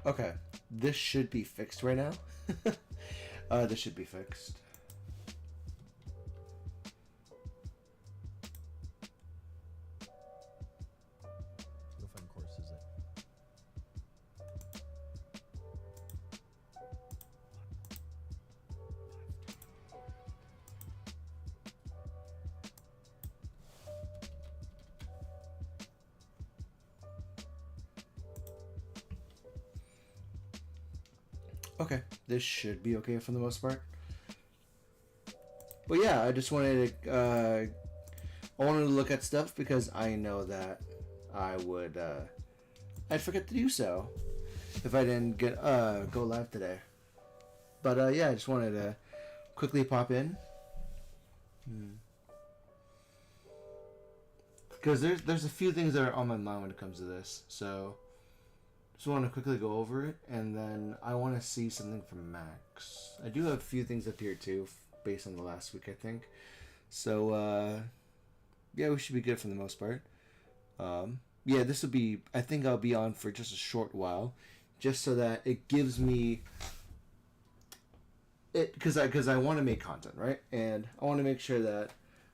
Okay, this should be fixed right now. This should be fixed. Go find courses at. Okay, this should be okay for the most part. But yeah, I just wanted to look at stuff because I know that I'd forget to do so if I didn't get go live today. But yeah, I just wanted to quickly pop in because there's a few things that are on my mind when it comes to this. So just want to quickly go over it, and then I want to see something from Max. I do have a few things up here too, based on the last week, I think. So yeah, we should be good for the most part. Yeah, this will be. I think I'll be on for just a short while, just so that it gives me it because I want to make content, right? And I want to make sure that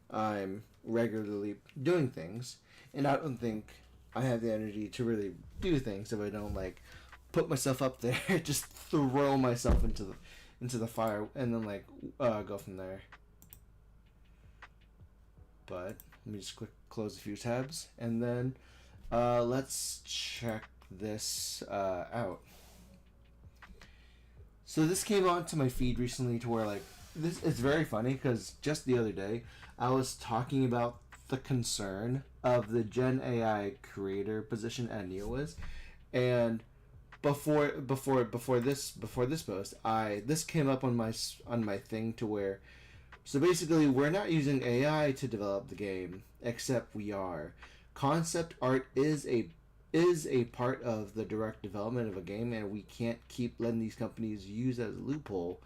I'm regularly doing things, and I don't think I have the energy to really do things if I don't like put myself up there, just throw myself into the fire, and then like go from there. But let me just close a few tabs, and then let's check this out. So this came onto my feed recently to where like this it's very funny because just the other day I was talking about the concern of the Gen AI creator position at Neowiz, and before this post, this came up on my thing to where so basically we're not using AI to develop the game, except we are. Concept art is a part of the direct development of a game, and we can't keep letting these companies use as a loophole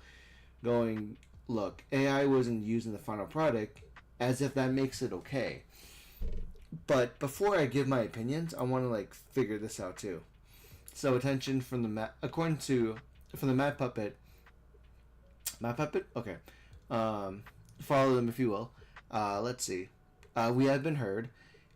going, look, AI wasn't used in the final product, as if that makes it okay. But before I give my opinions, I want to like figure this out too. So attention from the from the Mad Puppet. Okay. Follow them if you will. Let's see. We have been heard.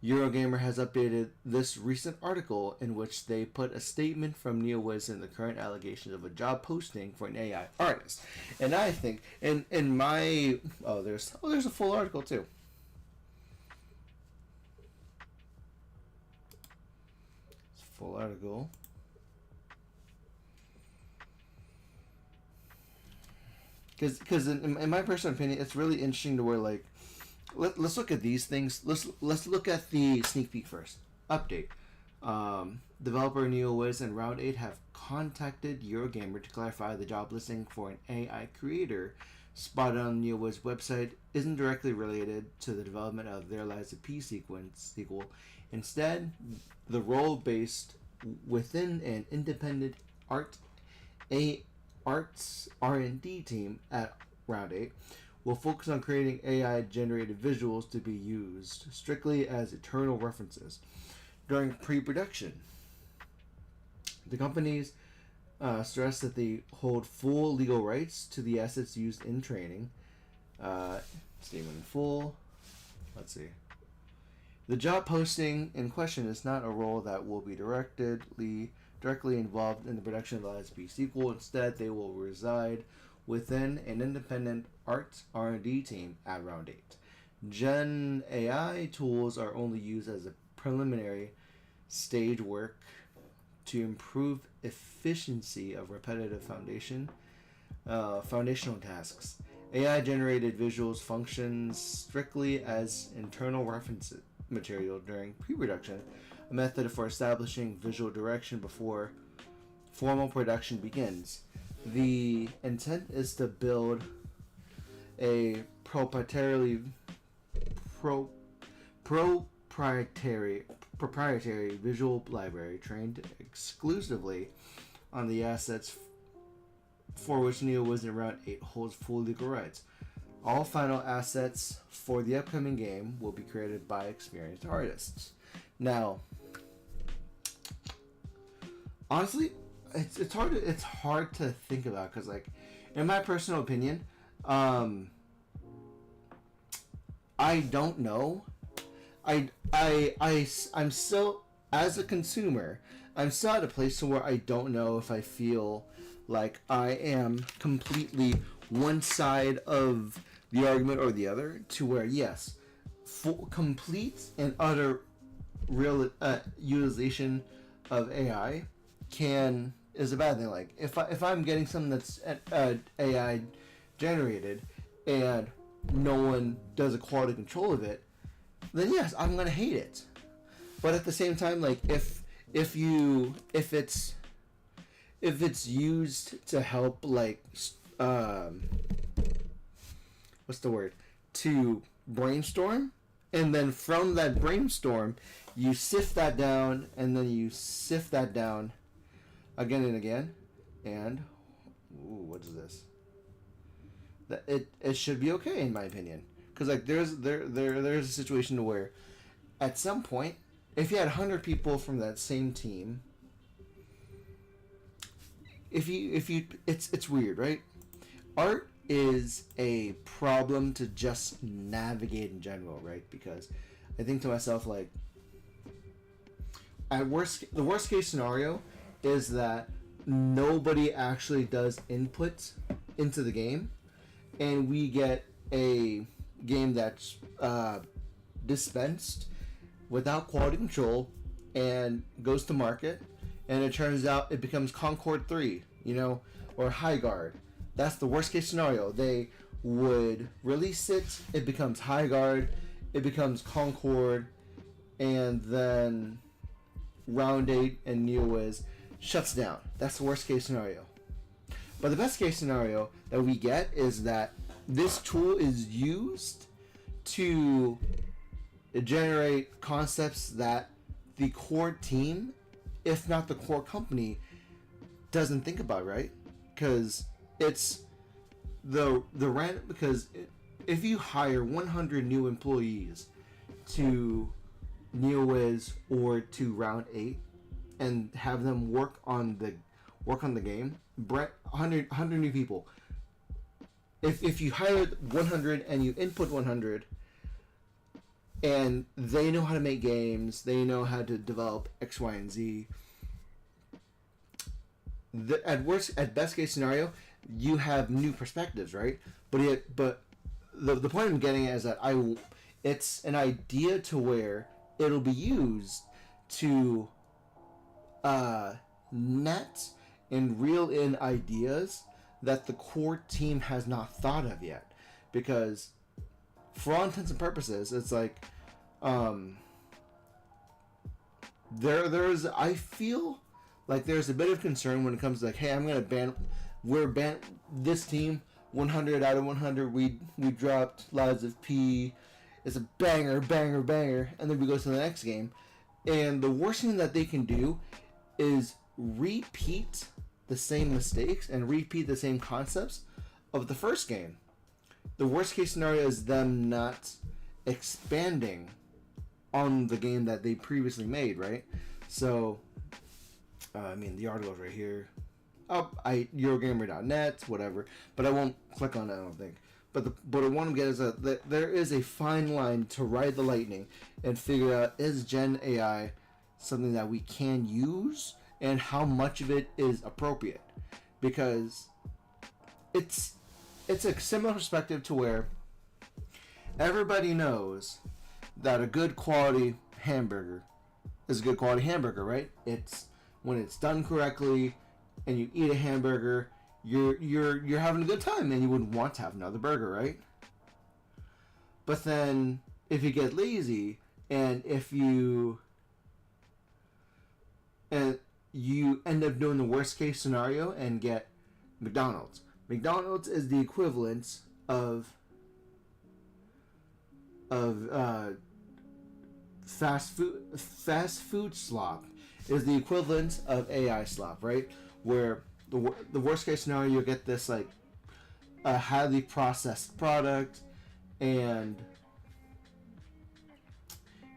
Eurogamer has updated this recent article in which they put a statement from Neowiz in the current allegations of a job posting for an AI artist. And I think in my there's a full article too. It's a full article. Because in my personal opinion, it's really interesting to where like let's look at these things. Let's look at the sneak peek first. Update. Developer Neowiz and Round 8 have contacted Eurogamer to clarify the job listing for an AI creator spotted on Neowiz website isn't directly related to the development of their Lies of P sequel. Instead, the role based within an independent arts R&D team at Round 8 will focus on creating AI-generated visuals to be used strictly as eternal references during pre-production. The companies stress that they hold full legal rights to the assets used in training. Statement in full. Let's see. The job posting in question is not a role that will be directly involved in the production of the LSP sequel. Instead, they will reside within an independent R&D team at Round 8. Gen AI tools are only used as a preliminary stage work to improve efficiency of repetitive foundational tasks. AI-generated visuals functions strictly as internal reference material during pre-production, a method for establishing visual direction before formal production begins. The intent is to build a proprietary visual library trained exclusively on the assets for which Neowiz and Round 8 holds full legal rights. All final assets for the upcoming game will be created by experienced artists. Now, honestly, it's hard to think about because like in my personal opinion, I don't know. I'm still, as a consumer, I'm still at a place to where I don't know if I feel like I am completely one side of the argument or the other. To where yes, full, complete and utter real utilization of AI is a bad thing. Like if I'm getting something that's AI generated and no one does a quality control of it, then yes, I'm gonna hate it. But at the same time, like if it's used to help like what's the word, to brainstorm, and then from that brainstorm you sift that down, and then you sift that down again and again, and what is this? That it should be okay in my opinion, because like there's a situation where at some point, if you had 100 people from that same team, if you it's weird, right? Art is a problem to just navigate in general, right? Because I think to myself, like, the worst case scenario is that nobody actually does input into the game, and we get a game that's dispensed without quality control and goes to market, and it turns out it becomes Concord 3, or High Guard. That's the worst case scenario. They would release it, it becomes High Guard, it becomes Concord, and then Round 8 and Neowiz shuts down. That's the worst case scenario. But the best case scenario that we get is that this tool is used to generate concepts that the core team, if not the core company, doesn't think about, right? Because it's the random. Because if you hire 100 new employees to Neowiz or to Round 8 and have them work on the game, 100 new people. If you hire 100 and you input 100, and they know how to make games, they know how to develop X, Y, and Z. At best case scenario, you have new perspectives, right? But the point I'm getting at is that it's an idea to where it'll be used to net and reel in ideas that the core team has not thought of yet, because for all intents and purposes, it's like there's I feel like there's a bit of concern when it comes to like, hey, we're ban this team 100 out of 100. We dropped Lives of P. It's a banger, and then we go to the next game, and the worst thing that they can do is repeat the same mistakes and repeat the same concepts of the first game. The worst case scenario is them not expanding on the game that they previously made, right? So, the article's right here. Eurogamer.net, whatever. But I won't click on it, I don't think. But what I want to get is that there is a fine line to ride the lightning and figure out, is Gen AI something that we can use, and how much of it is appropriate? Because it's a similar perspective to where everybody knows that a good quality hamburger is a good quality hamburger, right? It's when it's done correctly and you eat a hamburger, you're having a good time, and you would want to have another burger, right? But then if you get lazy and you end up doing the worst case scenario and get McDonald's. McDonald's is the equivalent of fast food slop is the equivalent of AI slop, right? Where the worst case scenario, you'll get this like a highly processed product, and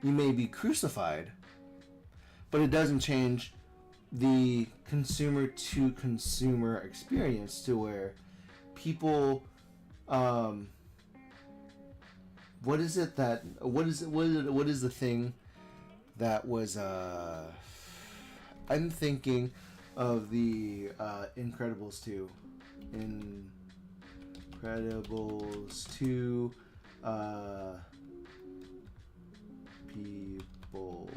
you may be crucified, but it doesn't change the consumer to consumer experience to where people what is it that what is the thing that was I'm thinking of the Incredibles 2. Incredibles 2 people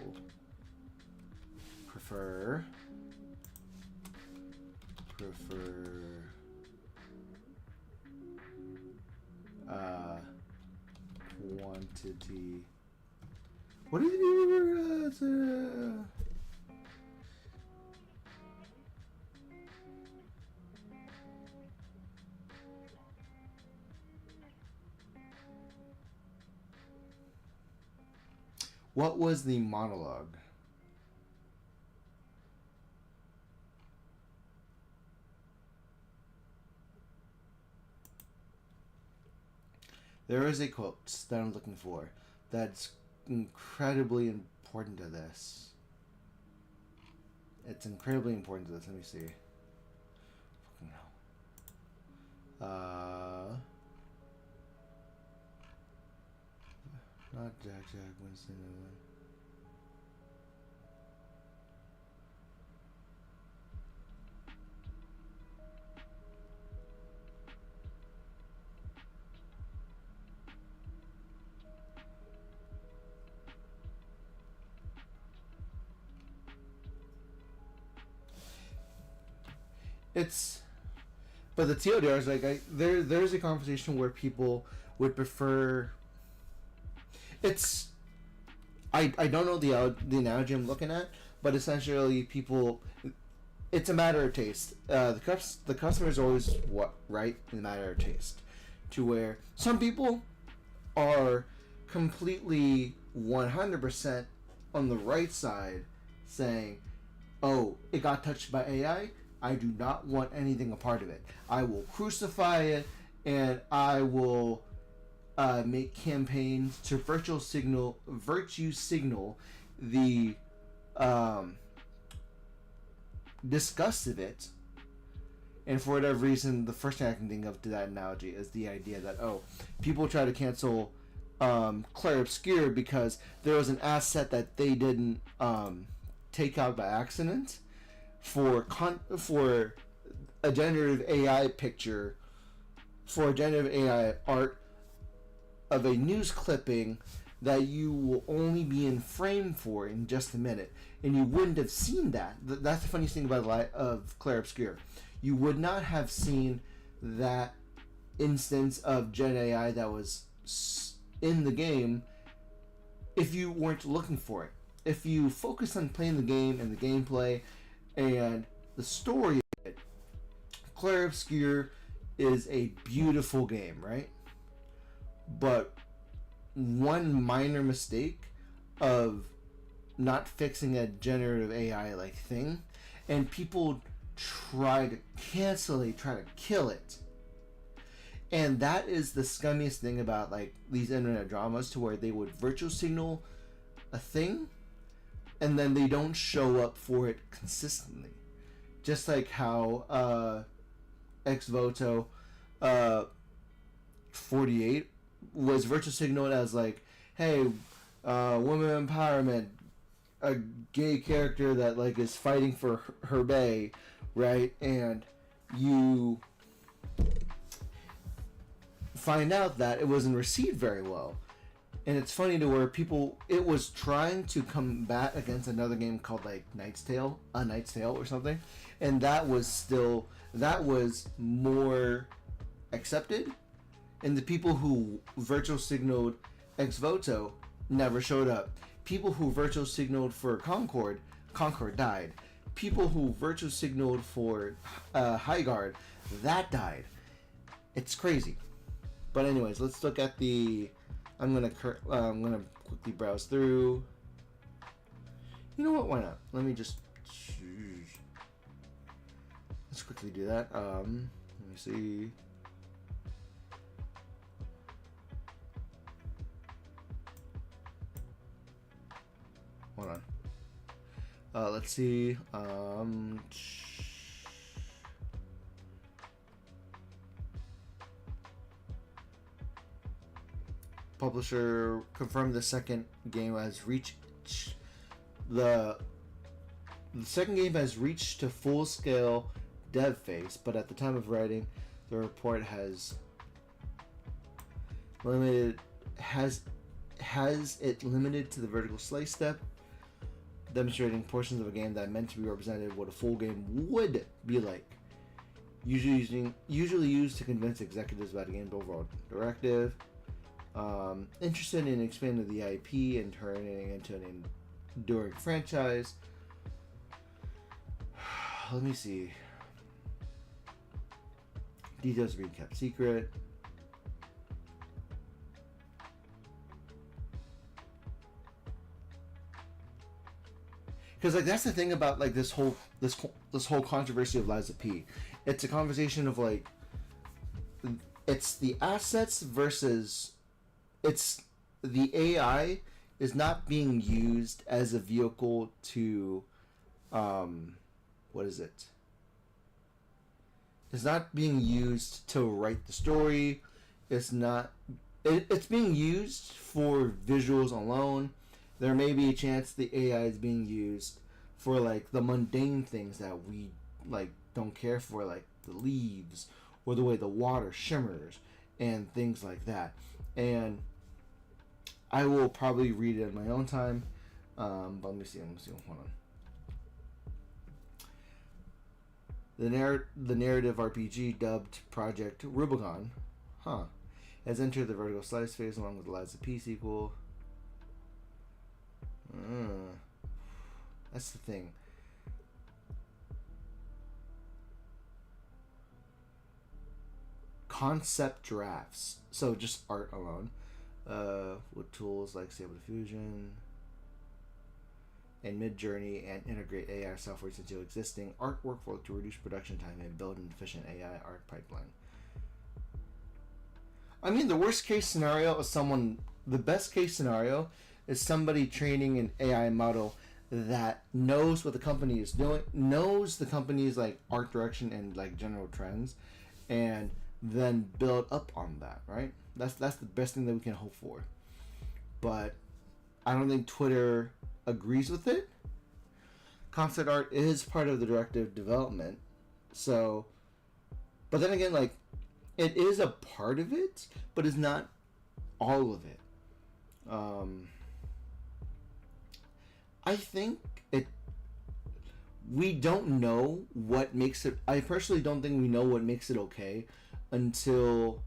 prefer quantity. What did you What was the monologue? There is a quote that I'm looking for that's incredibly important to this. It's incredibly important to this. Let me see. Fucking hell. Not Jack Winston. It's, but the TLDR is like there's a conversation where people would prefer. It's, I don't know the analogy I'm looking at, but essentially people, it's a matter of taste. The customer is always what right in a matter of taste, to where some people are completely 100% on the right side, saying, "Oh, it got touched by AI. I do not want anything a part of it. I will crucify it, and I will make campaigns to virtue signal the disgust of it." And for whatever reason, the first thing I can think of to that analogy is the idea that, oh, people try to cancel Claire Obscure because there was an asset that they didn't take out by accident for a generative AI picture, for a generative AI art of a news clipping that you will only be in frame for in just a minute, and you wouldn't have seen that. That's the funniest thing about the life of Claire Obscure. You would not have seen that instance of Gen AI that was in the game if you weren't looking for it. If you focus on playing the game and the gameplay and the story of it, Claire Obscure is a beautiful game, right? But one minor mistake of not fixing a generative AI like thing, and people try to cancel it, try to kill it. And that is the scummiest thing about like these internet dramas, to where they would virtual signal a thing and then they don't show up for it consistently. Just like how ex voto 48 was virtual signaled as like, hey, women empowerment, a gay character that like is fighting for her bae, right? And you find out that it wasn't received very well. And it's funny to where people, it was trying to combat against another game called like Knight's Tale or something, and that was more accepted. And the people who virtual signaled ex voto never showed up. People who virtual signaled for Concord died. People who virtual signaled for High Guard, that died. It's crazy. But anyways, let's look at the. I'm gonna quickly browse through. You know what? Why not? Let me just. Let's quickly do that. Let me see. Hold on. Let's see. Publisher confirmed the second game has reached the second game has reached to full scale dev phase, but at the time of writing, the report has it limited to the vertical slice step, demonstrating portions of a game that are meant to be represented what a full game would be like. Usually used to convince executives about a game's overall directive. Interested in expanding the IP and turning it into an enduring franchise. Let me see. Details are being kept secret. Because like that's the thing about like this whole controversy of Liza P. It's a conversation of like it's the assets versus it's the AI is not being used as a vehicle to what is it? It's not being used to write the story. It's not. It's being used for visuals alone. There may be a chance the AI is being used for like the mundane things that we like don't care for, like the leaves or the way the water shimmers and things like that. And I will probably read it at my own time. But let me see. Hold on. The narrative RPG dubbed Project Rubicon, has entered the vertical slice phase along with the Liza P sequel. That's the thing. Concept drafts, so just art alone, with tools like Stable Diffusion and Mid-Journey, and integrate AI software into existing art workflow to reduce production time and build an efficient AI art pipeline. I mean, the best case scenario is somebody training an AI model that knows what the company is doing, knows the company's like art direction and like general trends, and then build up on that, right? That's the best thing that we can hope for. But I don't think Twitter agrees with it. Concept art is part of the directive development, so, but then again, like, it is a part of it, but it's not all of it. I think we don't know what makes it. I personally don't think we know what makes it okay until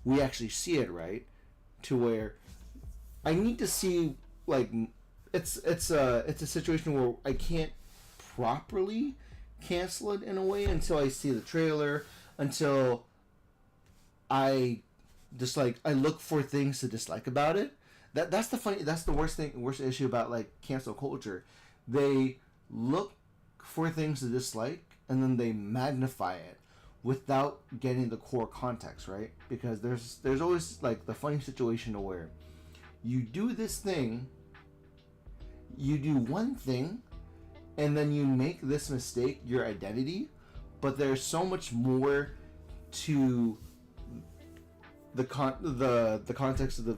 we actually see it, right? To where I need to see, like, it's a situation where I can't properly cancel it in a way until I see the trailer, until I look for things to dislike about it. That's the worst issue about like cancel culture. They look for things to dislike and then they magnify it without getting the core context, right? Because there's always like the funny situation where you do this thing, you do one thing, and then you make this mistake your identity, but there's so much more to the context of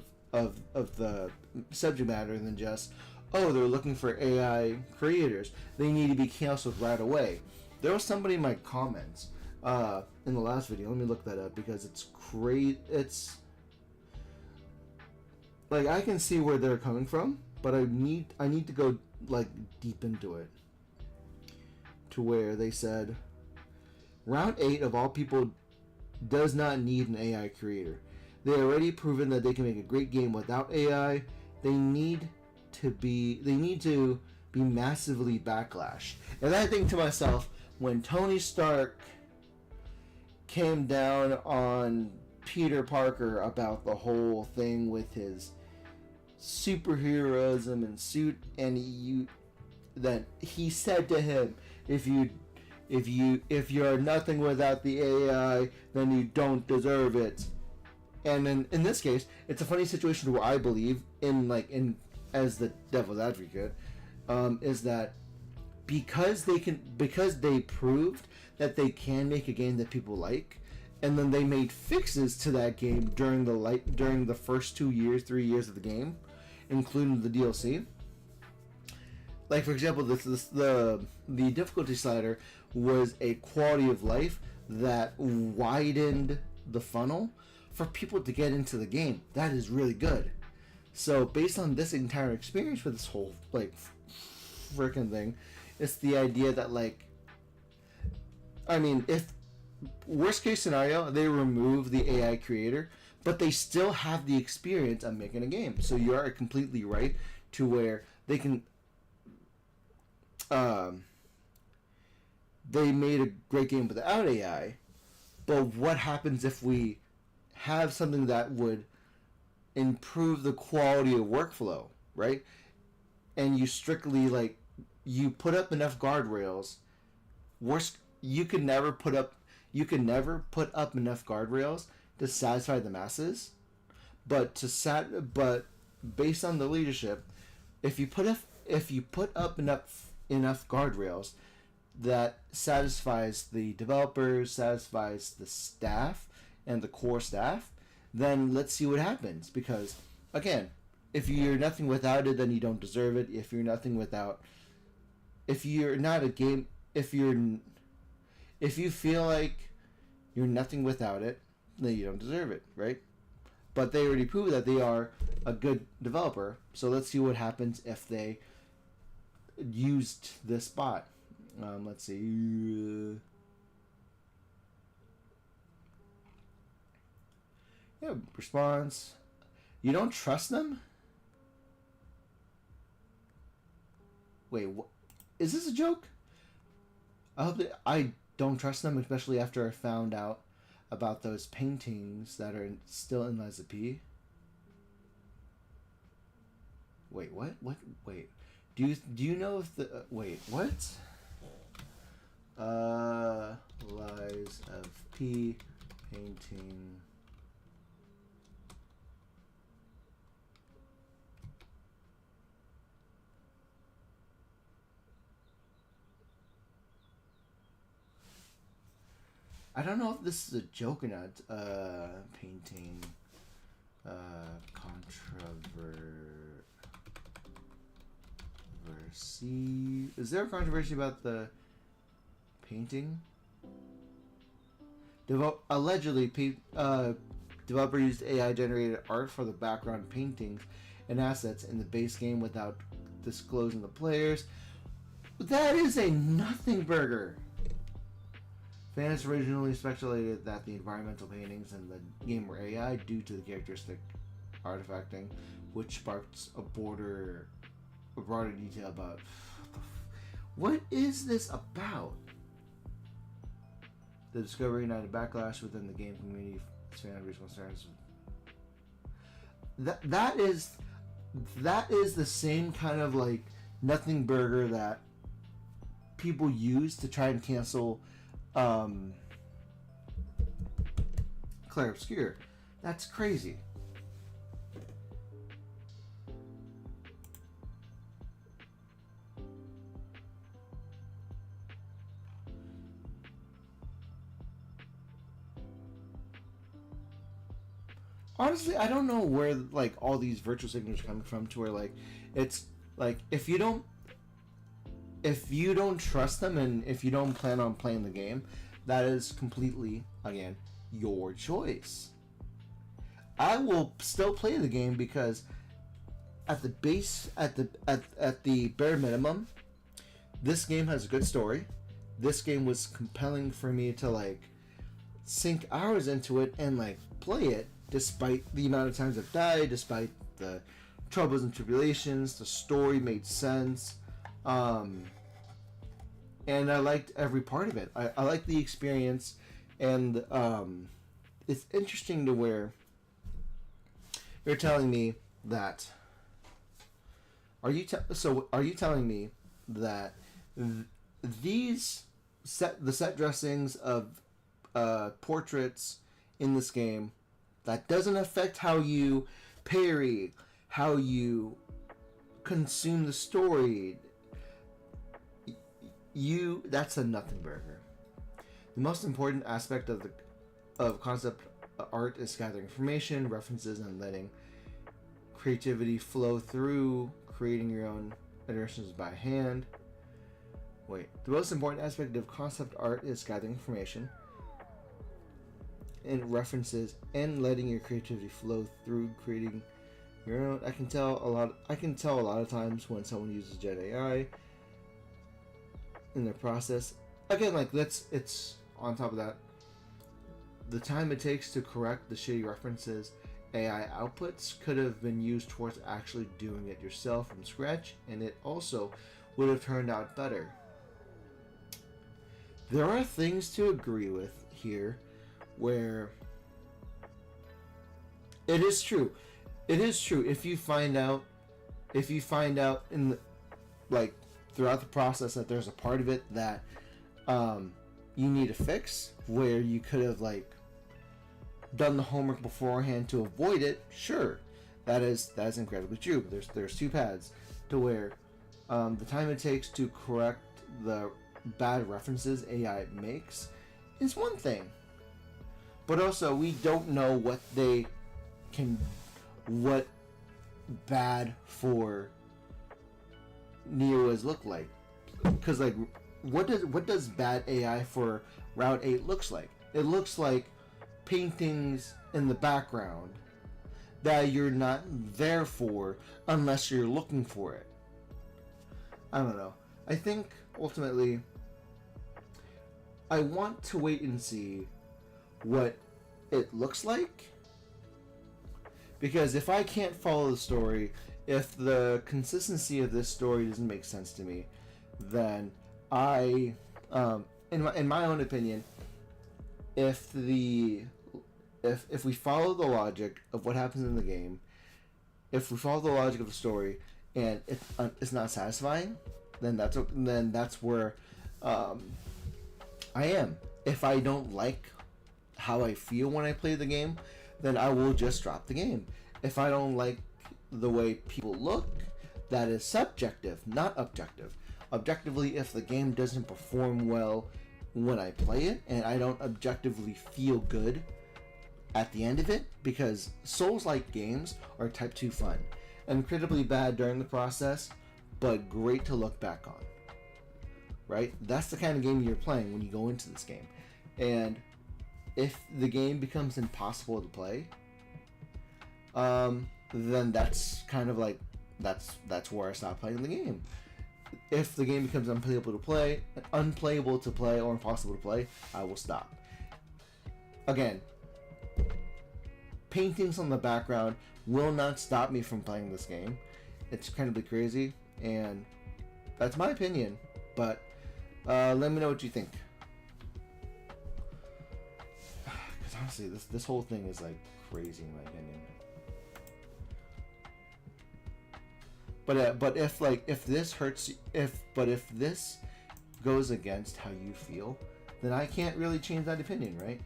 the subject matter than just, oh, they're looking for AI creators, they need to be canceled right away. There was somebody in my comments in the last video. Let me look that up because it's great. It's like I can see where they're coming from, but I need to go like deep into it. To where they said, round 8 of all people does not need an AI creator. They already proven that they can make a great game without AI. They need to be massively backlash. And I think to myself, when Tony Stark came down on Peter Parker about the whole thing with his superheroism and suit, and he said to him, if you're nothing without the AI, then you don't deserve it. And in this case, it's a funny situation where I believe in as the devil's advocate, is that because they proved that they can make a game that people like, and then they made fixes to that game during the first 2 years, 3 years of the game, including the DLC. Like for example, the difficulty slider was a quality of life that widened the funnel for people to get into the game. That is really good. So based on this entire experience with this whole like freaking thing, it's the idea that like, I mean, if worst case scenario they remove the AI creator, but they still have the experience of making a game. So you are completely right to where they can. They made a great game without AI, but what happens if we have something that would improve the quality of workflow, right? And you strictly like you put up enough guardrails. Worst, you could never put up enough guardrails to satisfy the masses, but based on the leadership, if you put up enough guardrails that satisfies the developers, satisfies the staff and the core staff, then let's see what happens. Because again, if you're nothing without it, then you don't deserve it. If you're not a game, if you feel like you're nothing without it, then you don't deserve it, right? But they already proved that they are a good developer, so let's see what happens if they used this bot. Let's see. Yeah, response. You don't trust them? Wait, what? Is this a joke? I don't trust them, especially after I found out about those paintings that are still in Liza P. Wait, what? Wait. Do you know if the wait, what? Lies of P painting. I don't know if this is a joke or not. Painting. Controversy. Is there a controversy about the painting? Allegedly, developer used AI-generated art for the background paintings and assets in the base game without disclosing the players. That is a nothing burger. Fans originally speculated that the environmental paintings in the game were AI due to the characteristic artifacting, which sparked a broader detail about what is this about. The discovery ignited backlash within the game community. Fan concerns. That is the same kind of like nothing burger that people use to try and cancel Claire Obscure. That's crazy. Honestly, I don't know where like all these virtual signatures are coming from to where like it's like if you don't trust them and if you don't plan on playing the game, that is completely, again, your choice. I will still play the game because at the bare minimum, this game has a good story. This game was compelling for me to like sink hours into it and like play it despite the amount of times I've died, despite the troubles and tribulations. The story made sense. And I liked every part of it. I liked the experience, and it's interesting to where you're telling me that. Are you telling me that these the set dressings of portraits in this game, that doesn't affect how you parry, how you consume the story, that's a nothing burger. The most important aspect of concept art is gathering information, references, and letting creativity flow through creating your own iterations by hand. The most important aspect of concept art is gathering information and references and letting your creativity flow through creating your own. I can tell a lot of times when someone uses Gen AI in their process. Again, like it's on top of that, the time it takes to correct the shitty references AI outputs could have been used towards actually doing it yourself from scratch, and it also would have turned out better. There are things to agree with here where it is true. If you find out in the, like throughout the process that there's a part of it that you need to fix, where you could have like done the homework beforehand to avoid it, sure, that is incredibly true. There's two paths to where the time it takes to correct the bad references AI makes is one thing, but also we don't know what bad for Neowiz look like, because like what does bad AI for Route 8 looks like? It looks like paintings in the background that you're not there for unless you're looking for it. I don't know. I think ultimately I want to wait and see what it looks like, because if I can't follow the story, if the consistency of this story doesn't make sense to me, then I in my own opinion, if we follow the logic of what happens in the game, if we follow the logic of the story and it's not satisfying, then that's where I am. If I don't like how I feel when I play the game, then I will just drop the game. If I don't like the way people look, that is subjective, not objective. Objectively, if the game doesn't perform well when I play it and I don't objectively feel good at the end of it, because Souls-like games are type 2 fun, incredibly bad during the process, but great to look back on. Right? That's the kind of game you're playing when you go into this game. And if the game becomes impossible to play, then that's kind of like that's where I stop playing the game. If the game becomes unplayable to play, or impossible to play, I will stop. Again, paintings on the background will not stop me from playing this game. It's incredibly crazy, and that's my opinion. But let me know what you think. Because honestly, this whole thing is like crazy in my opinion. But if this hurts, if this goes against how you feel, then I can't really change that opinion, right?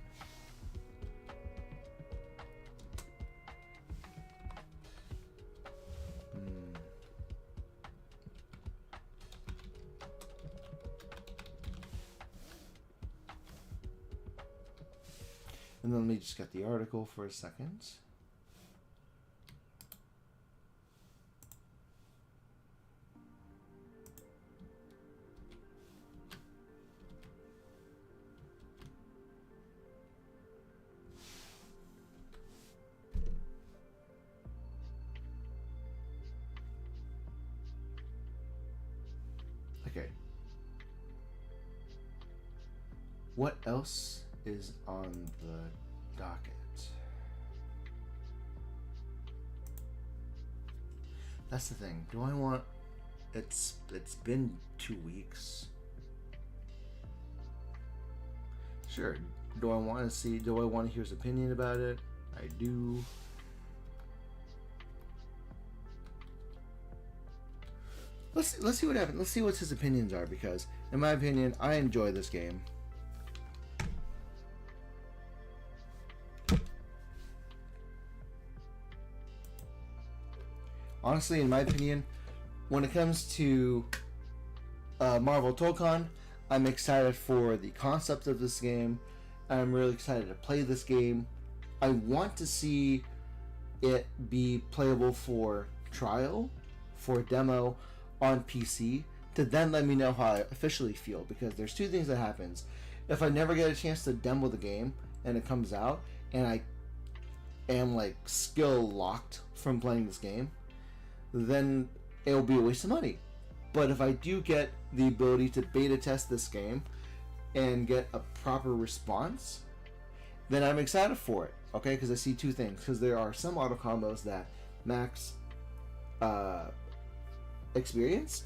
And then let me just get the article for a second. Okay. What else is on the docket? That's the thing. Do I want... It's been 2 weeks. Sure. Do I want to hear his opinion about it? I do. Let's see what happens. Let's see what his opinions are, because in my opinion, I enjoy this game. Honestly, in my opinion, when it comes to Marvel Tolkien, I'm excited for the concept of this game. I'm really excited to play this game. I want to see it be playable for trial, for demo on PC, to then let me know how I officially feel, because there's two things that happens. If I never get a chance to demo the game and it comes out and I am like skill locked from playing this game, then it'll be a waste of money. But if I do get the ability to beta test this game and get a proper response, then I'm excited for it. Okay, because I see two things. Because there are some auto combos that Max experienced,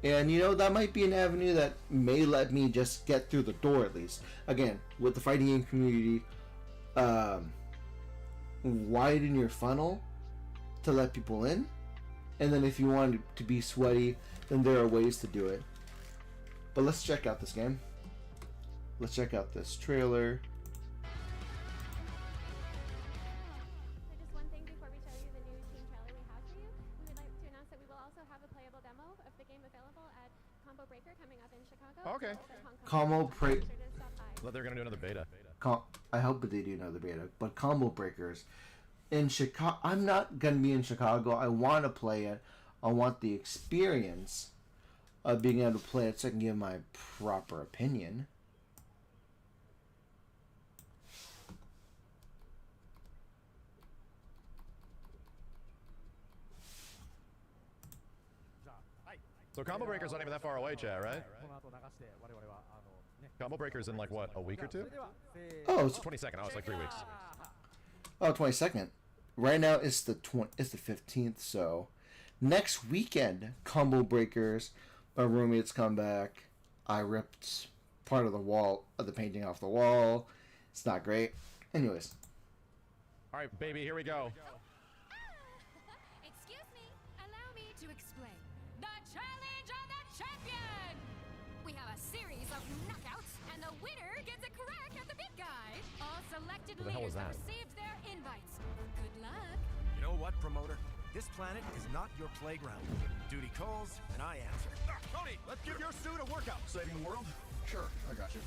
and you know, that might be an avenue that may let me just get through the door at least. Again, with the fighting game community, widen your funnel to let people in, and then if you want it to be sweaty, then there are ways to do it. But let's check out this game. Let's check out this trailer. Okay. Combo break. Well, they're gonna do another beta. I hope that they do another beta. But combo breakers in Chicago. I'm not gonna be in Chicago. I want to play it. I want the experience of being able to play it so I can give my proper opinion. So Combo Breaker's not even that far away, chat, right? Combo Breaker's in like what, a week or two? Oh, it's 22nd. Oh, it's like 3 weeks. 22nd. Right now it's the 15th. So next weekend, combo breakers. My roommates come back. I ripped part of the wall of the painting off the wall. It's not great. Anyways. All right, baby, here we go. Excuse me, allow me to explain. The challenge of the champion! We have a series of knockouts, and the winner gets a crack at the big guy. All selected Who the hell leaders is have that? received their invites. Good luck. You know what, promoter? This planet is not your playground. Duty calls, and I answer. Tony, let's give your suit a workout. Saving the world? Sure, I got you.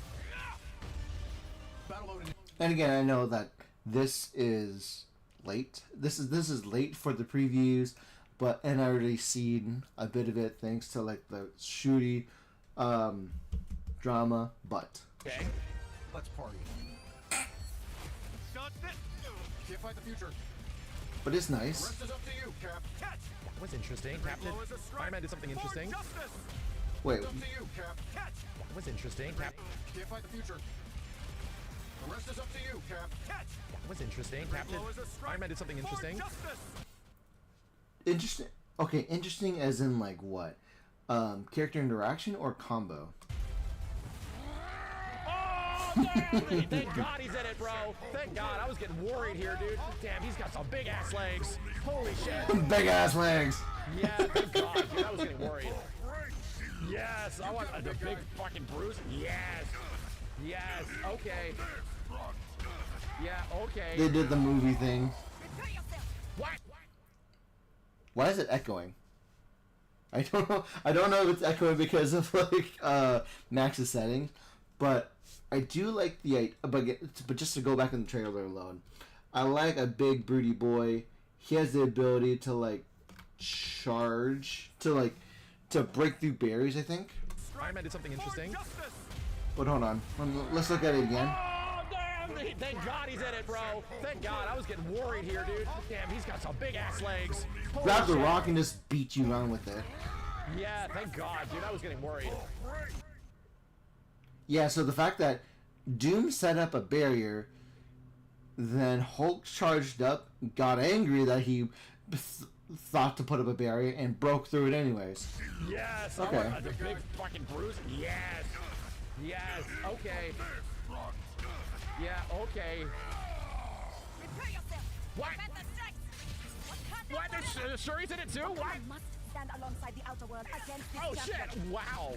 Battle mode. And again, I know that this is late. This is late for the previews, but I already seen a bit of it thanks to like the shooty drama. But Okay. Let's party. Shut it! Can't fight the future. but it's The nice. rest is up to you, Cap. Catch! That was interesting. Captain Blow is a strike. Fireman did something For interesting. justice! Wait, It's up to you, Cap. Catch! That was interesting. Can't fight the future. The rest is up to you, Cap. Catch! That was interesting. Captain Blow is a strike. Fireman did something For interesting. justice! interesting. Okay, interesting as in like what? Character interaction or combo? Oh, damn! Thank God he's in it, bro. Thank God. I was getting worried here, dude. Damn, he's got some big ass legs. Holy shit. Big ass legs. Yeah, thank God, dude. I was getting worried. Yes, I want the big fucking Bruce. Yes. Yes. Okay. Yeah. Okay. They did the movie thing. Prepare yourself. What? Why is it echoing? I don't know. I don't know if it's echoing because of like Max's settings, but I do like the but just to go back in the trailer alone, I like a big broody boy. He has the ability to like charge to break through barriers, I think. Fireman did something interesting. Justice! But hold on, let's look at it again. Oh, damn! Thank God he's in it, bro. Thank God. I was getting worried here, dude. Damn, he's got some big ass legs. Holy Grab the shit. rock and just beat you around with it. Yeah, thank God, dude. I was getting worried. Yeah, so the fact that Doom set up a barrier, then Hulk charged up, got angry that he thought to put up a barrier, and broke through it anyways. Yes. Okay. I want the big fucking Bruce. Yes. Yes. Okay. Yeah. Okay. Prepare yourself. What? Prevent the strikes. What? There's Shuri's in it too? What? I must stand alongside the outer world against this Oh champion. shit! Wow.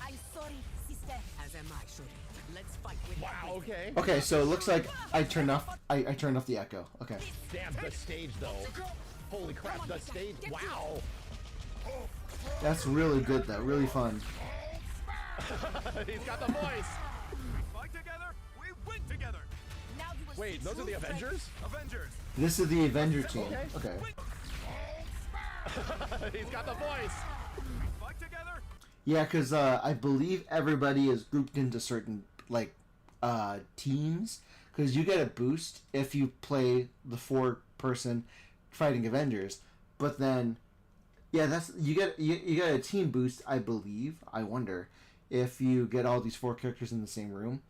I'm sorry, sister. As am I, Shuri. Let's fight with Wow. Okay. Okay, so it looks like I turned off the echo. Okay. Damn the stage though. Holy crap! The stage. Wow. That's really good though, really fun. He's got the voice. Fight together, we win together. Now you will Wait, see those are the true strength. Avengers? Avengers. This is the Avenger team. Okay. Okay. He's got the voice. Fight together. Yeah, because I believe everybody is grouped into certain like teams. Because you get a boost if you play the 4-person fighting Avengers, but then yeah, that's you get a team boost. I believe. I wonder if you get all these 4 characters in the same room.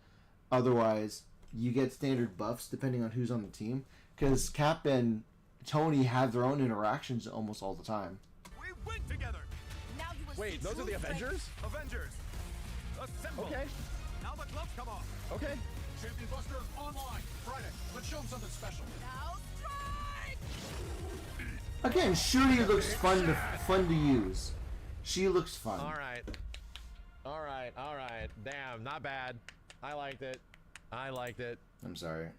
Otherwise, you get standard buffs depending on who's on the team. Because Cap and Tony have their own interactions almost all the time. We win together. Now you will see Wait, those are true the strength. Avengers? Avengers. Assemble. Okay. Now the gloves come off. Okay. Champion Buster online. Friday. Let's show him something special. Now strike! Again, Shuri looks fun to use. She looks fun. All right. All right. All right. Damn, not bad. I liked it. I liked it. I'm sorry.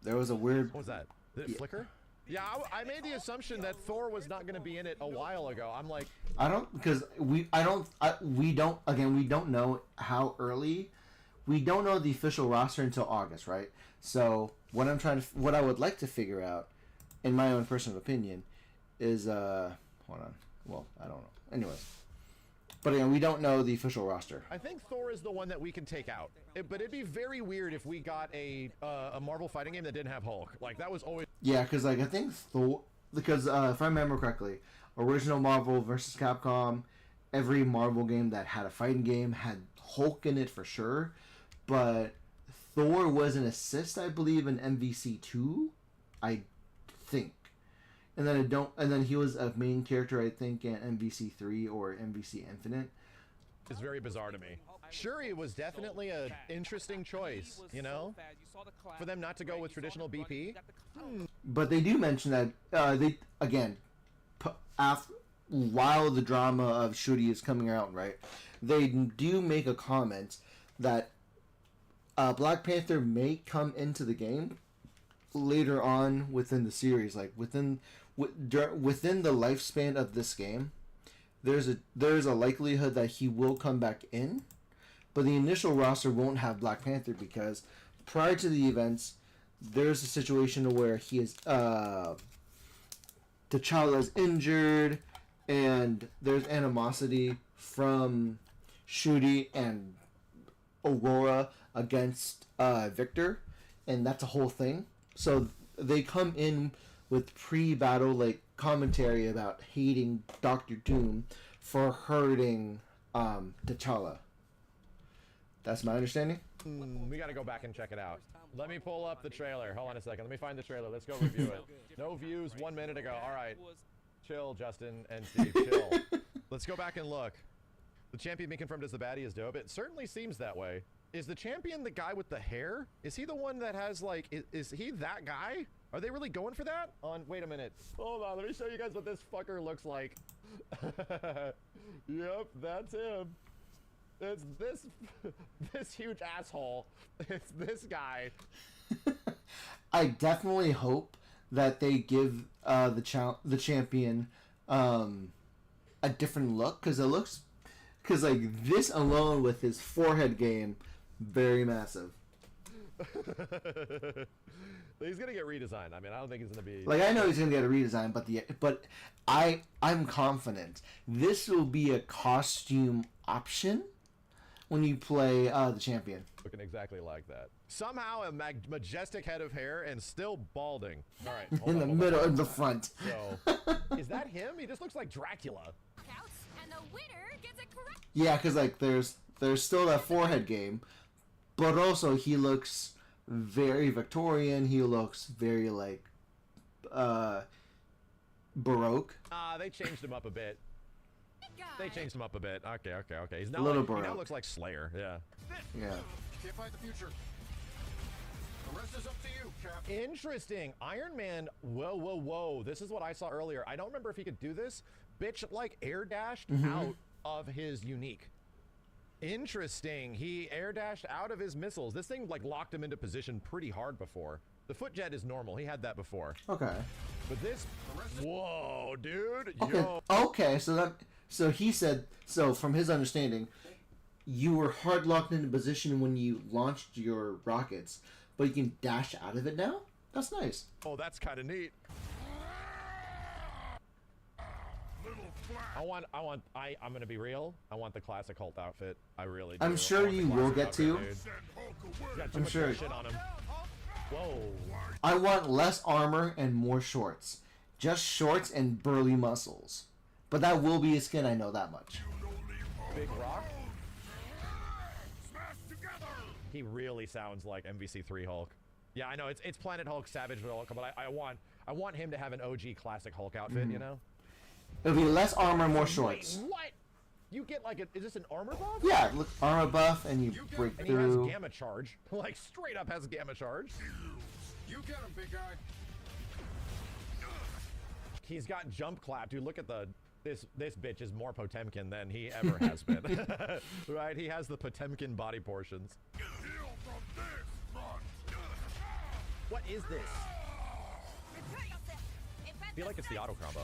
There was a weird. What was that? Did it Yeah. flicker? Yeah, I made the assumption that Thor was not going to be in it a while ago. I'm like, I don't because we don't know how early. We don't know the official roster until August, right? So what I would like to figure out, in my own personal opinion, is hold on. Well, I don't know. Anyways, but again, we don't know the official roster. I think Thor is the one that we can take out. But it'd be very weird if we got a Marvel fighting game that didn't have Hulk. Like that was always. Yeah, because like I think Thor, because if I remember correctly, original Marvel versus Capcom, every Marvel game that had a fighting game had Hulk in it for sure, but Thor was an assist, I believe, in MVC2, I think, and then he was a main character, I think, in MVC3 or MVC Infinite. It's very bizarre to me. Shuri was definitely an interesting choice, you know, for them not to go with traditional BP. But they do mention that they again, while the drama of Shuri is coming out, right? They do make a comment that Black Panther may come into the game later on within the series, like within the lifespan of this game. There's a likelihood that he will come back in, but the initial roster won't have Black Panther because prior to the events, there's a situation where he is T'Challa is injured, and there's animosity from Shuri and Aurora against Victor, and that's a whole thing. So they come in with pre-battle like commentary about hating Doctor Doom for hurting T'Challa. That's my understanding. We got to go back and check it out. Let me pull up the trailer. Hold on a second. Let me find the trailer. Let's go review it. No views 1 minute ago. All right. Chill, Justin and Steve. Chill. Let's go back and look. The champion being confirmed as the baddie is dope. It certainly seems that way. Is the champion the guy with the hair? Is he the one that has like, is he that guy? Are they really going for that? Wait a minute. Hold on, let me show you guys what this fucker looks like. Yep, that's him. It's this huge asshole. It's this guy. I definitely hope that they give the champion a different look, because like this alone with his forehead game, very massive. He's gonna get redesigned. I mean, I don't think he's gonna be like, I know he's gonna get a redesign, but I'm confident this will be a costume option when you play the champion. looking exactly like that. Somehow a majestic head of hair and still balding. All right, hold In on, the hold on. middle, in the front. So, is that him? He just looks like Dracula. Counts, and the winner gets it correct. Yeah, because like there's still that forehead game, but also he looks very Victorian. He looks very like Baroque. They changed him up a bit. Guy. They changed him up a bit. Okay. He's now A little he now Baroque. looks like Slayer. Yeah. Yeah. Can't fight the future. The rest is up to you, Cap. Interesting. Iron Man. Whoa. This is what I saw earlier. I don't remember if he could do this. Bitch, like air dashed out of his unique. Interesting. He air dashed out of his missiles. This thing like locked him into position pretty hard before. The foot jet is normal. He had that before. Okay. But this. Whoa, dude. Okay. Yo. Okay. So So he said, so from his understanding, you were hard locked into position when you launched your rockets, but you can dash out of it now? That's nice. Oh, that's kind of neat. I'm gonna be real. I want the classic Hulk outfit. I really do. I'm sure you will get to. Got too I'm much sure. shit on him. Whoa. I want less armor and more shorts. Just shorts and burly muscles. But that will be a skin, I know that much. Big Rock? He really sounds like MVC3 Hulk. Yeah, I know, it's Planet Hulk, Savage Hulk, but I want him to have an OG classic Hulk outfit, you know? It'll be less armor, more shorts. Wait, what? You get like is this an armor buff? Yeah, look, armor buff, and you break And through. he has gamma charge. Like, straight up has gamma charge. You get him, big guy. He's got jump clap, dude. Look at this bitch is more Potemkin than he ever has been. Right? He has the Potemkin body portions. What is this? I feel like it's the auto combo.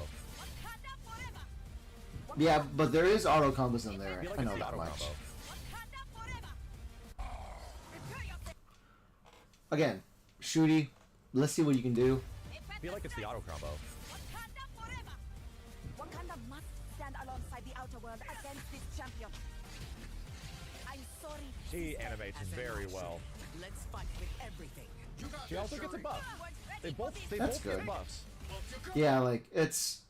Yeah, but there is auto combos in there. I feel like I it's know the that auto much. combo. Again, Shooty, let's see what you can do. I feel like it's the auto combo. Wakanda must stand alongside the outer world against this champion. I'm sorry. She animates very well. Let's fight with everything. You got She this, also gets a Shuri. buff. They both That's get good. buffs. Yeah, like it's.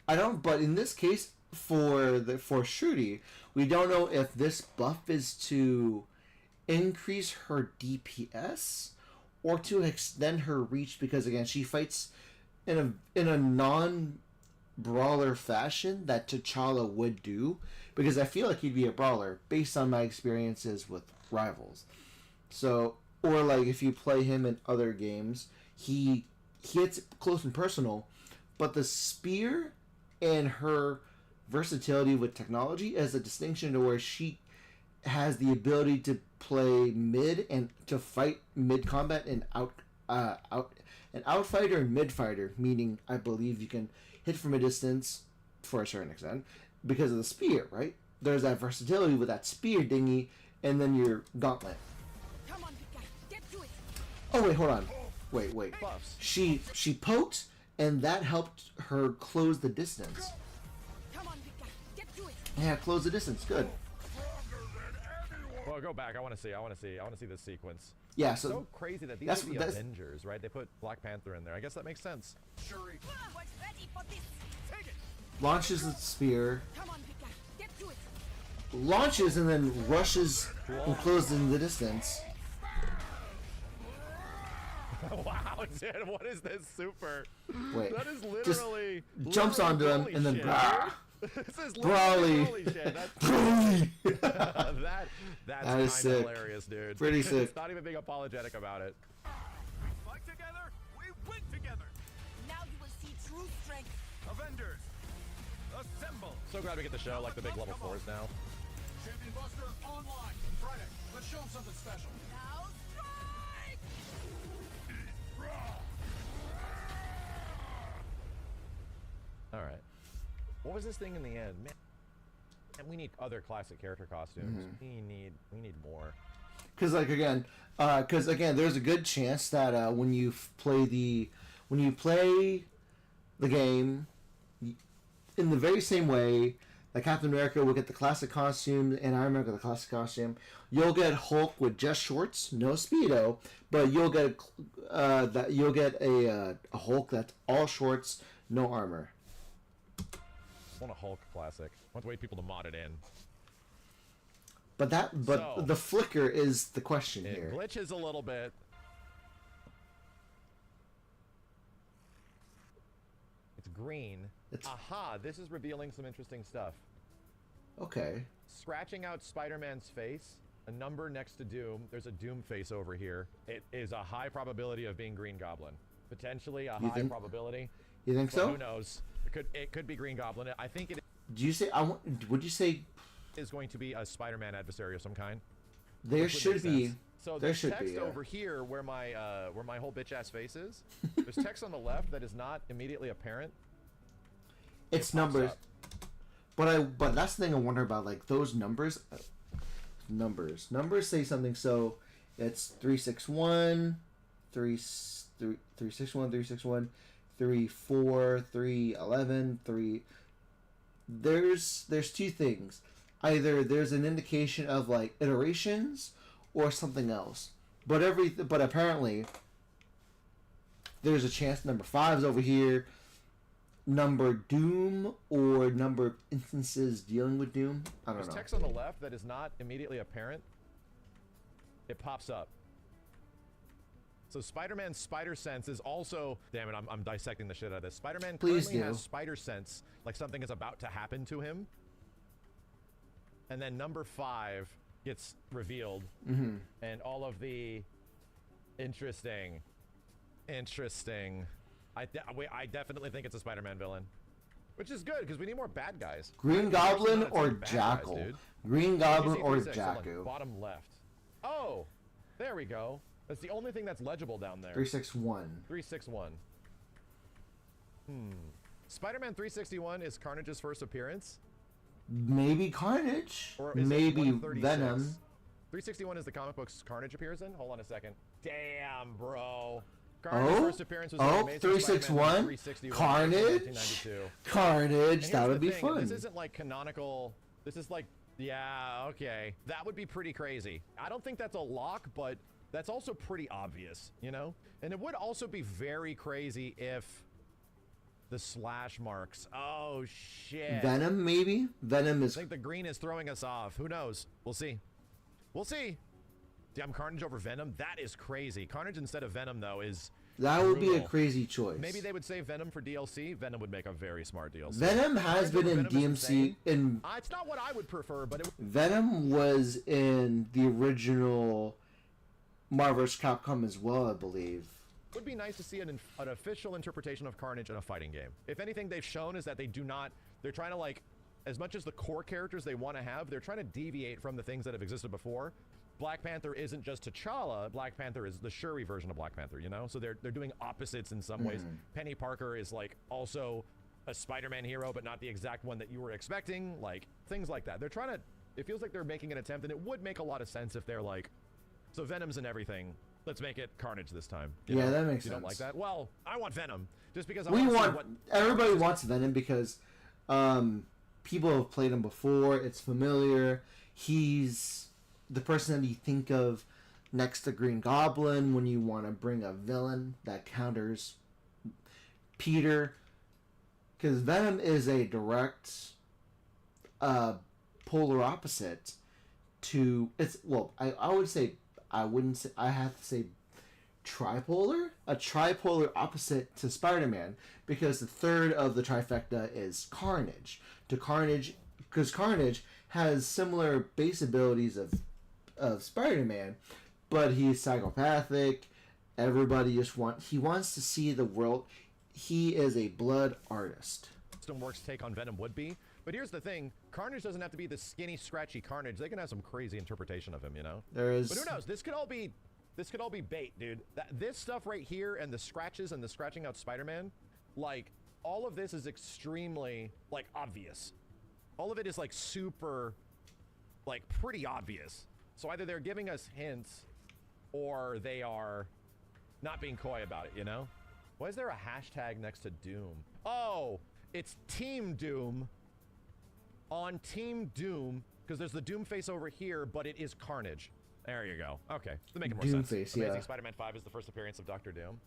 I don't. But in this case, for Shooty, we don't know if this buff is to increase her DPS or to extend her reach, because again, she fights in a non-brawler fashion that T'Challa would do, because I feel like he'd be a brawler based on my experiences with Rivals. So, or like if you play him in other games, he hits close and personal, but the spear and her versatility with technology is a distinction to where she has the ability to play mid and to fight mid combat and outfighter and mid fighter, meaning I believe you can hit from a distance for a certain extent because of the spear, right? There's that versatility with that spear dingy and then your gauntlet. Come on, big guy. Get to it. Oh wait, hold on. Wait. Buffs. She poked and that helped her close the distance. Come on, big guy. Get to it. Yeah, close the distance. Good. Well, go back. I want to see this sequence. Yeah, So so crazy that these that's- are the that's- Avengers, right? They put Black Panther in there. I guess that makes sense. Shuri. Was ready for this. Take it. launches the spear, Come on, big guy. Get to it. launches and then rushes and closes the distance. Wow, dude, what is this super? Wait, That is just literally jumps onto him holy and then shit, brah. dude. This is Brawly. literally holy shit. That's That kind is of sick. hilarious, dude. Pretty sick. It's not even being apologetic about it. Fight together, we win together. Now you will see true strength. Avengers, assemble. So glad we get to show like the big level 4s now. Champion Buster online. Friday. Let's show him something special. Now strike. All right. What was this thing in the end, man? And we need other classic character costumes. Mm-hmm. We need more. Because again, there's a good chance that when you play the game in the very same way that Captain America will get the classic costume and Iron Man will get the classic costume, you'll get Hulk with just shorts, no speedo, but you'll get a Hulk that's all shorts, no armor. I want a Hulk classic. I want to wait people to mod it in. But So- the flicker is the question It here. glitches a little bit. It's green. It's- Aha, this is revealing some interesting stuff. Okay. Scratching out Spider-Man's face, a number next to Doom. There's a Doom face over here. It is a high probability of being Green Goblin. Potentially a You high think- probability. You think But so? who knows? It could be Green Goblin. I think it Do you say would you say is going to be a Spider-Man adversary of some kind. there Which would should make be sense. So there there's should text be over here where my whole bitch ass face is. There's text on the left that is not immediately apparent. it's pops numbers. up. But that's the thing I wonder about, like those numbers. Numbers say something. So it's 361, 361, 361, 34, 311, 3. There's two things. Either there's an indication of like iterations or something else. But apparently there's a chance number 5 is over here. Number Doom or number instances dealing with Doom. I don't know. There's text on the left that is not immediately apparent. It pops up. So Spider-Man's spider sense is also... Damn it, I'm dissecting the shit out of this. Spider-Man currently has spider sense, like something is about to happen to him. And then number 5 gets revealed. Mm-hmm. And all of the... Interesting. I definitely think it's a Spider-Man villain. Which is good, because we need more bad guys. Green Goblin or Jackal? Green Goblin or Jackal? Bottom left. Oh! There we go. That's the only thing that's legible down there. 361. 361. Spider-Man 361 is Carnage's first appearance? Maybe Carnage. Or is maybe it 136? Venom. 361 is the comic books Carnage appears in? Hold on a second. Damn, bro. Carnage's first appearance was in Amazing 361? 361 Carnage? Carnage, that would be fun. This isn't like canonical. This is like, yeah, okay. That would be pretty crazy. I don't think that's a lock, but that's also pretty obvious, you know? And it would also be very crazy if the slash marks. Oh, shit. Venom, maybe? Venom is... I think the green is throwing us off. Who knows? We'll see. We'll see. Damn, Carnage over Venom? That is crazy. Carnage instead of Venom, though, is... That would be a crazy choice. Maybe they would say Venom for DLC. Venom would make a very smart DLC. Venom has been in DMC... It's not what I would prefer, but... Venom was in the original Marvel vs. Capcom as well, I believe. It would be nice to see an official interpretation of Carnage in a fighting game. If anything they've shown is that they do not... They're trying to, like... As much as the core characters they want to have, they're trying to deviate from the things that have existed before. Black Panther isn't just T'Challa. Black Panther is the Shuri version of Black Panther, you know? So they're doing opposites in some ways. Penny Parker is, like, also a Spider-Man hero, but not the exact one that you were expecting. Like, things like that. They're trying to... It feels like they're making an attempt, and it would make a lot of sense if they're like... So Venom's in everything. Let's make it Carnage this time. Yeah, that makes sense. You don't like that? Well, I want Venom. Just because everybody wants Venom because people have played him before. It's familiar. He's the person that you think of next to Green Goblin when you want to bring a villain that counters Peter. Because Venom is a direct polar opposite to... I would say... I wouldn't say... I have to say tripolar? A tripolar opposite to Spider-Man, because the third of the trifecta is Carnage. Because Carnage has similar base abilities of Spider-Man, but he's psychopathic. Everybody he wants to see the world. He is a blood artist. Works take on Venom would be. But here's the thing, Carnage doesn't have to be the skinny, scratchy Carnage. They can have some crazy interpretation of him, you know? There is... But who knows? This could all be bait, dude. This stuff right here and the scratches and the scratching out Spider-Man, like, all of this is extremely, like, obvious. All of it is, like, super, like, pretty obvious. So either they're giving us hints or they are not being coy about it, you know? Why is there a hashtag next to Doom? Oh, it's Team Doom. On Team Doom, because there's the Doom face over here, but it is Carnage. There you go. Okay, it's making more sense. Face, Amazing yeah. Spider-Man 5 is the first appearance of Dr. Doom.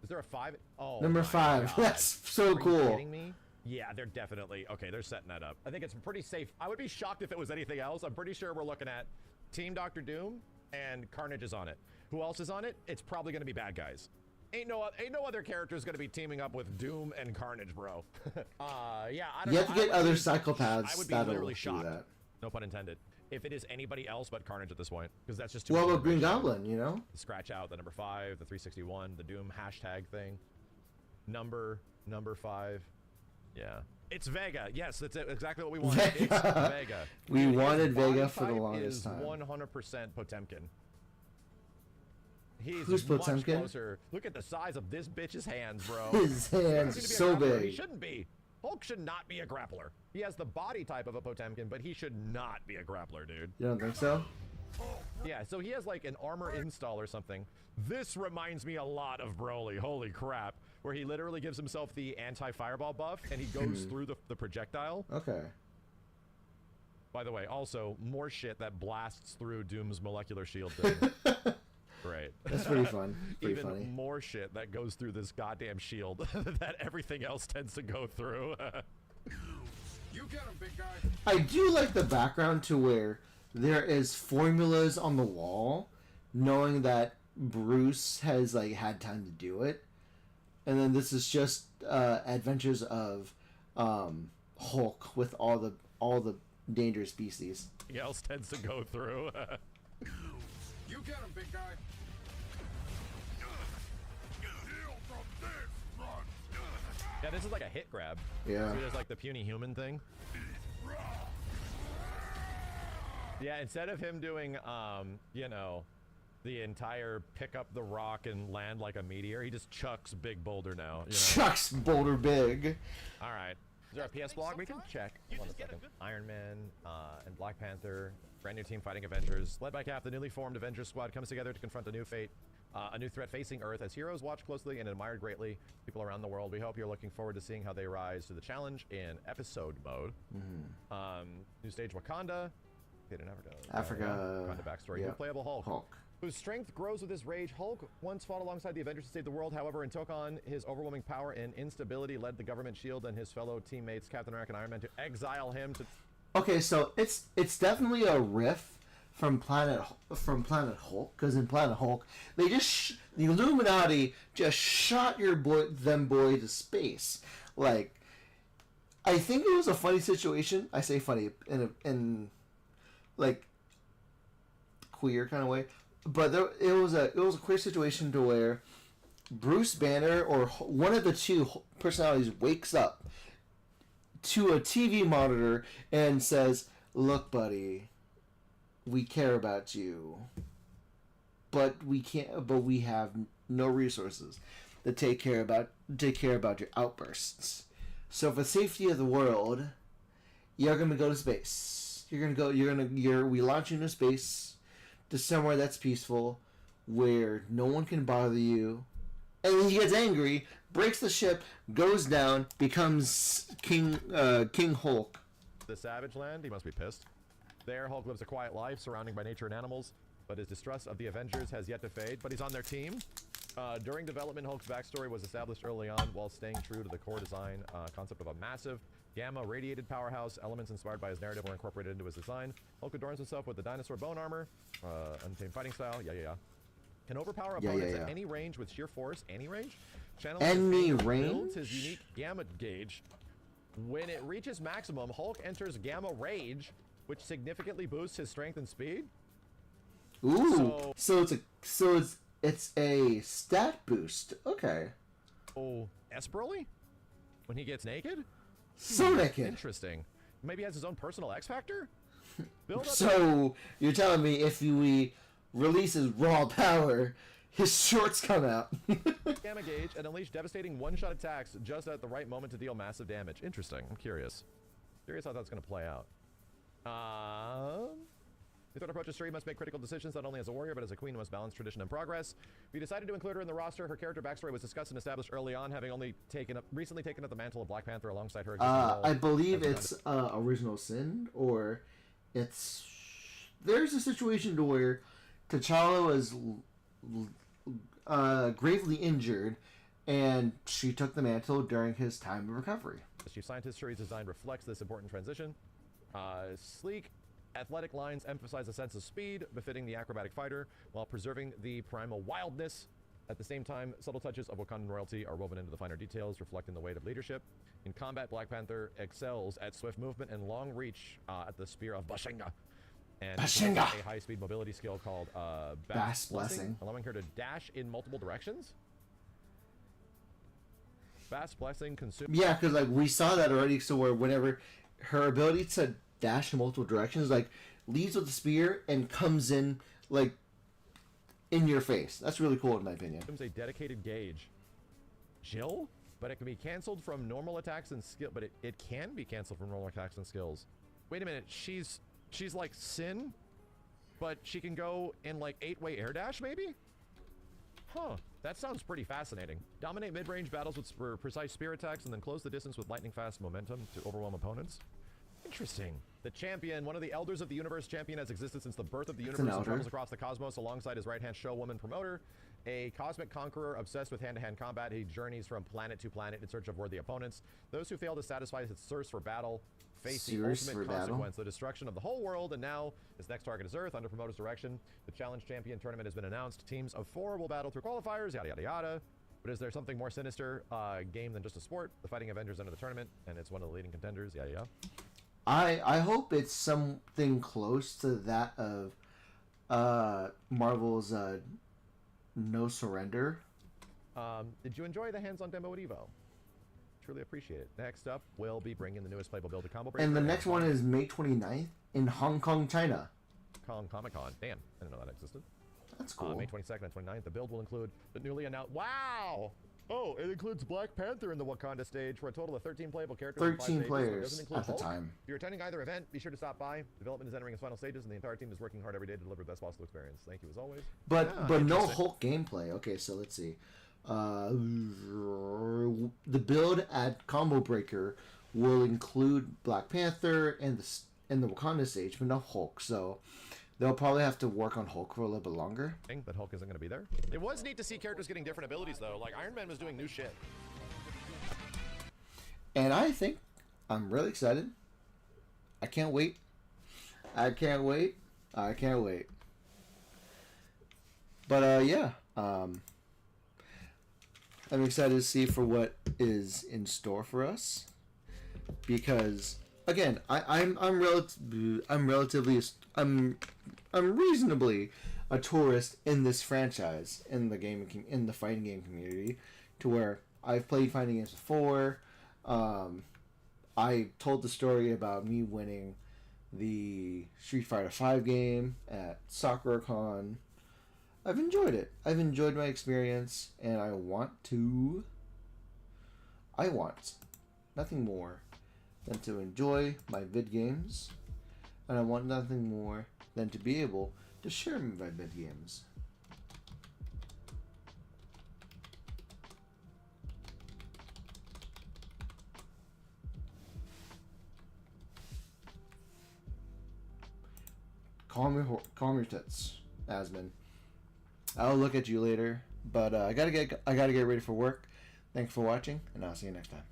Is there a 5? Oh, Number 5. That's so cool. Are you kidding me? Yeah, they're definitely... Okay, they're setting that up. I think it's pretty safe. I would be shocked if it was anything else. I'm pretty sure we're looking at Team Dr. Doom and Carnage is on it. Who else is on it? It's probably going to be bad guys. Ain't no other characters going to be teaming up with Doom and Carnage, bro. Yeah, I don't know. You have to get other psychopaths. I would be literally shocked. That. No pun intended. If it is anybody else but Carnage at this point, because that's just too much. Well, Green Goblin, you know? The scratch out, the number 5, the 361, the Doom hashtag thing. Number 5. Yeah. It's Vega. Yes, that's exactly what we wanted. It's Vega. We wanted Vega for the longest time. 100% Potemkin. Who's much Potemkin? Closer. Look at the size of this bitch's hands, bro. His hands are so big. He shouldn't be. Hulk should not be a grappler. He has the body type of a Potemkin, but he should not be a grappler, dude. You don't think so? Yeah, so he has like an armor install or something. This reminds me a lot of Broly, holy crap, where he literally gives himself the anti-fireball buff and he goes through the projectile. Okay. By the way, also, more shit that blasts through Doom's molecular shield thing. Great. That's pretty fun. Pretty Even funny. more shit that goes through this goddamn shield that everything else tends to go through. You get him, big guy. I do like the background to where there is formulas on the wall, knowing that Bruce has like had time to do it, and then this is just adventures of Hulk with all the dangerous species. Everything else tends to go through. You get him, big guy. Yeah, this is like a hit grab. Yeah. So there's like the puny human thing. Yeah, instead of him doing, you know, the entire pick up the rock and land like a meteor, he just chucks big boulder now. You know? Chuck's Boulder Big. All right. Is there a PS blog? We can check. Hold on a second. Iron Man and Black Panther, brand new team fighting Avengers. Led by Cap, the newly formed Avengers squad comes together to confront a new fate, a new threat facing Earth. As heroes watched closely and admired greatly people around the world, we hope you're looking forward to seeing how they rise to the challenge in episode mode. New stage Wakanda. Africa. Wakanda backstory. Yeah. New playable Hulk. Hulk. Whose strength grows with his rage. Hulk once fought alongside the Avengers to save the world, however, and took on his overwhelming power and instability, led the government shield and his fellow teammates, Captain America and Iron Man, to exile him to... Okay, so it's definitely a riff from Planet Hulk, because in Planet Hulk they just the Illuminati just shot them boy to space. Like, I think it was a funny situation. I say funny in like queer kind of way, but it was a queer situation to where Bruce Banner or one of the two personalities wakes up to a TV monitor and says, "Look, buddy, we care about you, but we can't. But we have no resources to take care about your outbursts. So for the safety of the world, you're gonna go to space. We launch you into space to somewhere that's peaceful, where no one can bother you." And then he gets angry, breaks the ship, goes down, becomes King Hulk. The Savage Land, he must be pissed. There, Hulk lives a quiet life, surrounded by nature and animals, but his distrust of the Avengers has yet to fade, but he's on their team. During development, Hulk's backstory was established early on while staying true to the core design concept of a massive, gamma-radiated powerhouse. Elements inspired by his narrative were incorporated into his design. Hulk adorns himself with the dinosaur bone armor, untamed fighting style, can overpower opponents at any range with sheer force, any range. Any range? Builds his unique gamma gauge. When it reaches maximum, Hulk enters gamma rage, which significantly boosts his strength and speed. Ooh, so it's a stat boost. Okay. Oh, Broly? When he gets naked? So naked. Interesting. Maybe he has his own personal X Factor? Build up So you're telling me if we release his raw power, his shorts come out? gamma gauge and unleash devastating one-shot attacks just at the right moment to deal massive damage. Interesting. I'm curious. Curious how that's going to play out. The third approach is story must make critical decisions not only as a warrior but as a queen who must balance tradition and progress. We decided to include her in the roster. Her character backstory was discussed and established early on, having only recently taken up the mantle of Black Panther alongside her existing role I believe as a it's Original Sin, or there's a situation to where T'Challa was gravely injured, and she took the mantle during his time of recovery. The chief scientist Shuri's design reflects this important transition. Sleek, athletic lines emphasize a sense of speed befitting the acrobatic fighter while preserving the primal wildness. At the same time, subtle touches of Wakandan royalty are woven into the finer details, reflecting the weight of leadership. In combat, Black Panther excels at swift movement and long reach at the Spear of Bashenga. And Bashenga! a high-speed mobility skill called Bass Blessing, allowing her to dash in multiple directions. Bass Blessing consumes... Yeah, because like we saw that already, so where whenever her ability to dash in multiple directions, like leads with the spear and comes in like in your face. That's really cool in my opinion. A dedicated gauge. Jill? but it can be canceled from normal attacks and skill. But it can be canceled from normal attacks and skills. Wait a minute, she's like Sin, but she can go in like 8-way air dash maybe? Huh, that sounds pretty fascinating. Dominate mid-range battles with precise spear attacks and then close the distance with lightning-fast momentum to overwhelm opponents. Interesting. The champion, one of the elders of the universe, champion has existed since the birth of the universe and travels across the cosmos alongside his right-hand showwoman promoter. A cosmic conqueror obsessed with hand-to-hand combat, he journeys from planet to planet in search of worthy opponents. Those who fail to satisfy his thirst for battle face the ultimate consequence, the destruction of the whole world, and now his next target is Earth. Under promoter's direction, the Challenge Champion tournament has been announced. Teams of 4 will battle through qualifiers, yada yada yada. But is there something more sinister game than just a sport? The Fighting Avengers enter the tournament, and it's one of the leading contenders, yada yada. I hope it's something close to that of Marvel's No Surrender. Did you enjoy the hands-on demo at EVO? Truly appreciate it. Next up, we'll be bringing the newest playable build to Combo Breaker. And the next one is May 29th in Hong Kong, China. Comic-Con. Damn, I didn't know that existed. That's cool. May 22nd and 29th. The build will include the newly announced... Wow! Oh, it includes Black Panther in the Wakanda stage for a total of 13 playable characters. 13 players at the time. If you're attending either event, be sure to stop by. Development is entering its final stages, and the entire team is working hard every day to deliver the best possible experience. Thank you as always. But no Hulk gameplay. Okay, so let's see. The build at Combo Breaker will include Black Panther and the Wakanda stage, but no Hulk. So they'll probably have to work on Hulk for a little bit longer. That Hulk isn't going to be there. It was neat to see characters getting different abilities, though. Like Iron Man was doing new shit. And I think I'm really excited. I can't wait. I can't wait. I can't wait. But yeah. I'm excited to see for what is in store for us, because again, I'm reasonably a tourist in this franchise, in the fighting game community, to where I've played fighting games before. I told the story about me winning the Street Fighter V game at SakuraCon. I've enjoyed it. I've enjoyed my experience, and I want nothing more than to enjoy my vid games, and I want nothing more than to be able to share my vid games. Calm your tits, Asmon. I'll look at you later, but I gotta get ready for work. Thanks for watching, and I'll see you next time.